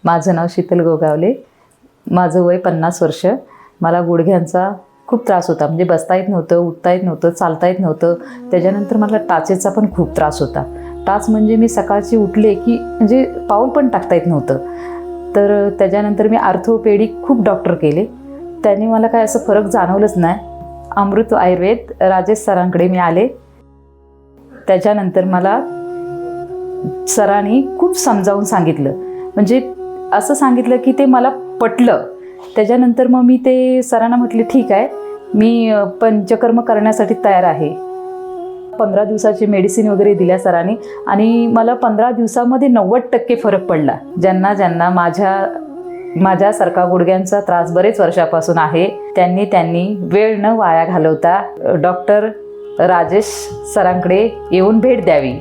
माझं नाव शीतल गोगावले. माझं वय 50 वर्ष. मला गुडघ्यांचा खूप त्रास होता. म्हणजे बसता येत नव्हतं, उठता येत नव्हतं, चालता येत नव्हतं. त्याच्यानंतर मला टाचेचा पण खूप त्रास होता. टाच म्हणजे मी सकाळची उठले की म्हणजे पाऊल पण टाकता येत नव्हतं. तर त्याच्यानंतर मी ऑर्थोपेडिक खूप डॉक्टर केले. त्यांनी मला काय असं फरक जाणवलंच नाही. अमृत आयुर्वेद राजेश सरांकडे मी आले. त्याच्यानंतर मला सरांनी खूप समजावून सांगितलं. म्हणजे असं सांगितलं की ते मला पटलं. त्याच्यानंतर मग मी ते सरांना म्हटले, ठीक आहे, मी पंचकर्म करण्यासाठी तयार आहे. 15 दिवसाची मेडिसिन वगैरे दिल्या सरांनी आणि मला 15 दिवसामध्ये 90% फरक पडला. ज्यांना माझ्यासारखा गुडघ्यांचा त्रास बरेच वर्षापासून आहे त्यांनी वेळ न वाया घालवता डॉक्टर राजेश सरांकडे येऊन भेट द्यावी.